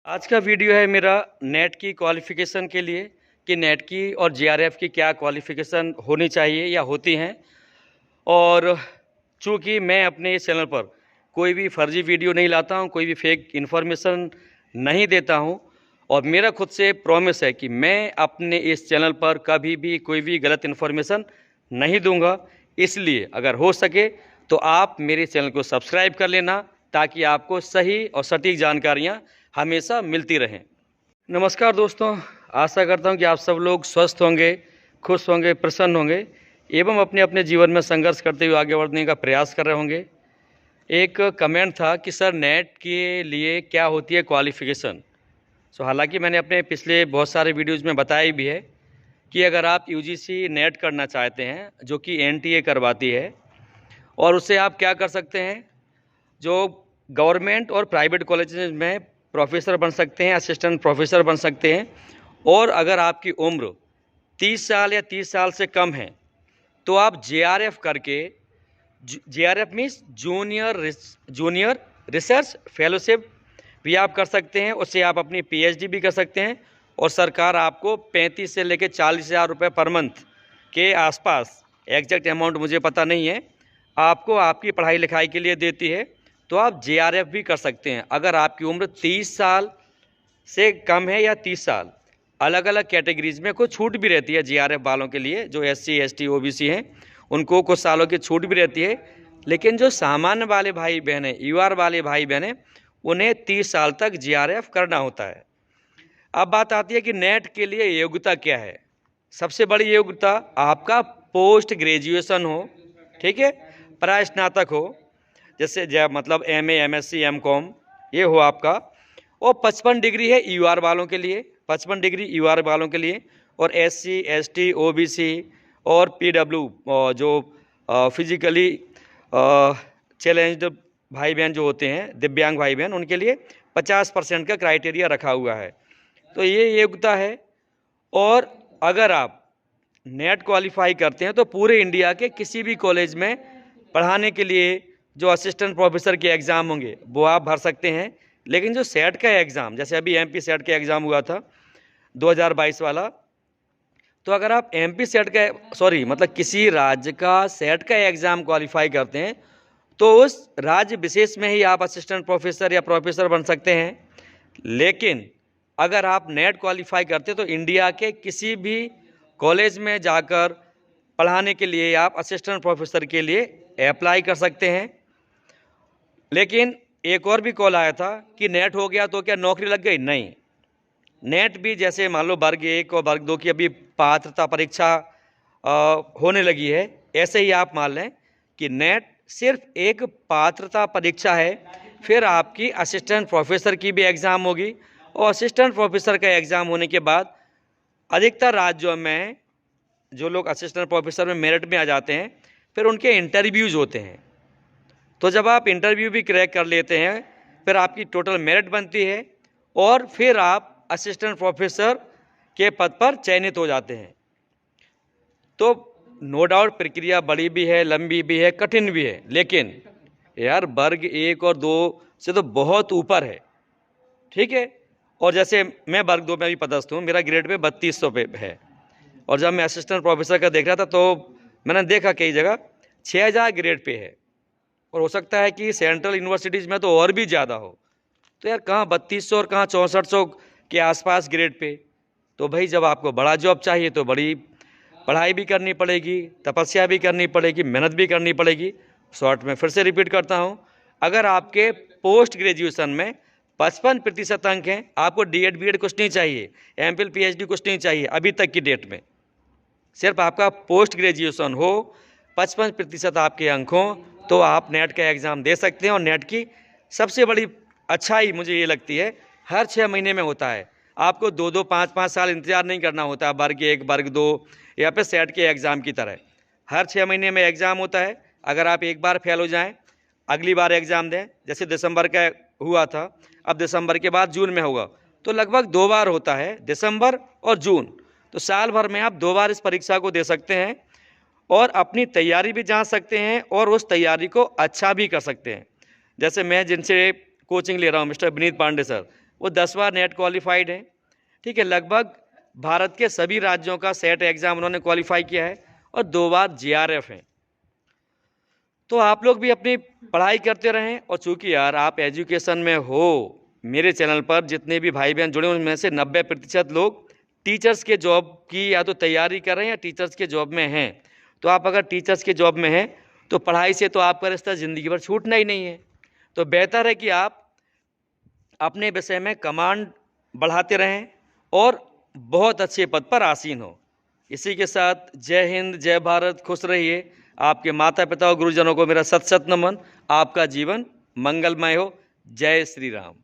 आज का वीडियो है मेरा नेट की क्वालिफ़िकेशन के लिए कि नेट की और जेआरएफ की क्या क्वालिफ़िकेशन होनी चाहिए या होती हैं। और चूँकि मैं अपने इस चैनल पर कोई भी फर्जी वीडियो नहीं लाता हूँ, कोई भी फेक इन्फॉर्मेशन नहीं देता हूँ और मेरा खुद से प्रॉमिस है कि मैं अपने इस चैनल पर कभी भी कोई भी गलत इन्फॉर्मेशन नहीं दूंगा। इसलिए अगर हो सके तो आप मेरे चैनल को सब्सक्राइब कर लेना ताकि आपको सही और सटीक जानकारियाँ हमेशा मिलती रहें। नमस्कार दोस्तों, आशा करता हूँ कि आप सब लोग स्वस्थ होंगे, खुश होंगे, प्रसन्न होंगे एवं अपने अपने जीवन में संघर्ष करते हुए आगे बढ़ने का प्रयास कर रहे होंगे। एक कमेंट था कि सर नेट के लिए क्या होती है क्वालिफ़िकेशन। हालांकि मैंने अपने पिछले बहुत सारे वीडियोज़ में बताया भी है कि अगर आप यूजीसी नेट करना चाहते हैं जो कि एनटीए करवाती है, और उससे आप क्या कर सकते हैं, जो गवर्नमेंट और प्राइवेट कॉलेजेस में प्रोफेसर बन सकते हैं, असिस्टेंट प्रोफेसर बन सकते हैं। और अगर आपकी उम्र 30 साल या 30 साल से कम है तो आप जेआरएफ करके, JRF means junior research fellowship भी आप कर सकते हैं। उससे आप अपनी पीएचडी भी कर सकते हैं और सरकार आपको 35 से लेकर 40,000 रुपये पर मंथ के आसपास, एग्जैक्ट अमाउंट मुझे पता नहीं है, आपको आपकी पढ़ाई लिखाई के लिए देती है। तो आप जेआरएफ भी कर सकते हैं अगर आपकी उम्र 30 साल से कम है या 30 साल। अलग अलग कैटेगरीज में कुछ छूट भी रहती है जेआरएफ वालों के लिए, जो एससी एसटी ओबीसी हैं उनको कुछ सालों की छूट भी रहती है। लेकिन जो सामान्य वाले भाई बहन हैं, यूआर वाले भाई बहन हैं, उन्हें 30 साल तक जेआरएफ करना होता है। अब बात आती है कि नेट के लिए योग्यता क्या है। सबसे बड़ी योग्यता आपका पोस्ट ग्रेजुएशन हो, ठीक है, परास्नातक हो, जैसे मतलब एमए, एमएससी, एमकॉम, ये हो आपका। और 55 डिग्री है यूआर वालों के लिए, 55 डिग्री यूआर वालों के लिए। और एससी, एसटी, ओबीसी और पीडब्ल्यू जो फिजिकली चैलेंज्ड भाई बहन जो होते हैं, दिव्यांग भाई बहन, उनके लिए 50% का क्राइटेरिया रखा हुआ है। तो ये योग्यता है। और अगर आप नेट क्वालिफाई करते हैं तो पूरे इंडिया के किसी भी कॉलेज में पढ़ाने के लिए जो असिस्टेंट प्रोफेसर के एग्ज़ाम होंगे वो आप भर सकते हैं। लेकिन जो सेट का एग्ज़ाम, जैसे अभी एमपी सेट का एग्ज़ाम हुआ था 2022 वाला, तो अगर आप एमपी सेट का मतलब किसी राज्य का सेट का एग्ज़ाम क्वालिफाई करते हैं तो उस राज्य विशेष में ही आप असिस्टेंट प्रोफेसर या प्रोफेसर बन सकते हैं। लेकिन अगर आप नेट क्वालिफाई करते हैं तो इंडिया के किसी भी कॉलेज में जाकर पढ़ाने के लिए आप असिस्टेंट प्रोफेसर के लिए अप्लाई कर सकते हैं। लेकिन एक और भी कॉल आया था कि नेट हो गया तो क्या नौकरी लग गई? नहीं, नेट भी जैसे मान लो वर्ग 1 और वर्ग 2 की अभी पात्रता परीक्षा होने लगी है, ऐसे ही आप मान लें कि नेट सिर्फ एक पात्रता परीक्षा है। फिर आपकी असिस्टेंट प्रोफेसर की भी एग्ज़ाम होगी और असिस्टेंट प्रोफेसर का एग्ज़ाम होने के बाद अधिकतर राज्यों में जो लोग असिस्टेंट प्रोफेसर में मेरिट में आ जाते हैं फिर उनके इंटरव्यूज़ होते हैं। तो जब आप इंटरव्यू भी क्रैक कर लेते हैं फिर आपकी टोटल मेरिट बनती है और फिर आप असिस्टेंट प्रोफेसर के पद पर चयनित हो जाते हैं। तो नो डाउट प्रक्रिया बड़ी भी है, लंबी भी है, कठिन भी है, लेकिन यार वर्ग 1 और 2 से तो बहुत ऊपर है, ठीक है। और जैसे मैं वर्ग 2 में भी पदस्थ हूँ, मेरा ग्रेड पे 3200 पे है। और जब मैं असिस्टेंट प्रोफेसर का देख रहा था तो मैंने देखा कई जगह 6000 ग्रेड पे है और हो सकता है कि सेंट्रल यूनिवर्सिटीज़ में तो और भी ज़्यादा हो। तो यार कहाँ 3200 और कहाँ 6400 के आसपास ग्रेड पे। तो भाई जब आपको बड़ा जॉब चाहिए तो बड़ी पढ़ाई भी करनी पड़ेगी, तपस्या भी करनी पड़ेगी, मेहनत भी करनी पड़ेगी। शॉर्ट में फिर से रिपीट करता हूँ, अगर आपके पोस्ट ग्रेजुएशन में 55% अंक हैं, आपको डीएड बीएड कुछ नहीं चाहिए, एमफिल पीएचडी कुछ नहीं चाहिए अभी तक की डेट में। सिर्फ आपका पोस्ट ग्रेजुएशन हो, 55% आपके अंक हों, तो आप नेट का एग्ज़ाम दे सकते हैं। और नेट की सबसे बड़ी अच्छाई मुझे ये लगती है, हर 6 महीने में होता है। आपको 2-2, 5-5 साल इंतज़ार नहीं करना होता वर्ग 1, वर्ग 2 या फिर सेट के एग्ज़ाम की तरह। हर 6 महीने में एग्ज़ाम होता है। अगर आप एक बार फेल हो जाएं, अगली बार एग्ज़ाम दें, जैसे दिसंबर का हुआ था, अब दिसंबर के बाद जून में होगा, तो लगभग 2 बार होता है, दिसंबर और जून। तो साल भर में आप 2 बार इस परीक्षा को दे सकते हैं और अपनी तैयारी भी जांच सकते हैं और उस तैयारी को अच्छा भी कर सकते हैं। जैसे मैं जिनसे कोचिंग ले रहा हूँ, मिस्टर विनीत पांडे सर, वो 10 बार नेट क्वालिफाइड हैं। ठीक है, लगभग भारत के सभी राज्यों का सेट एग्ज़ाम उन्होंने क्वालिफाई किया है और 2 बार जीआरएफ हैं। तो आप लोग भी अपनी पढ़ाई करते रहें। और चूंकि यार आप एजुकेशन में हो, मेरे चैनल पर जितने भी भाई बहन जुड़े उनमें से 90% लोग टीचर्स के जॉब की या तो तैयारी कर रहे हैं या टीचर्स के जॉब में हैं। तो आप अगर टीचर्स के जॉब में हैं तो पढ़ाई से तो आपका रिश्ता ज़िंदगी भर छूटना ही नहीं है। तो बेहतर है कि आप अपने विषय में कमांड बढ़ाते रहें और बहुत अच्छे पद पर आसीन हो। इसी के साथ जय हिंद, जय भारत, खुश रहिए। आपके माता पिता और गुरुजनों को मेरा सत सत नमन। आपका जीवन मंगलमय हो। जय श्री राम।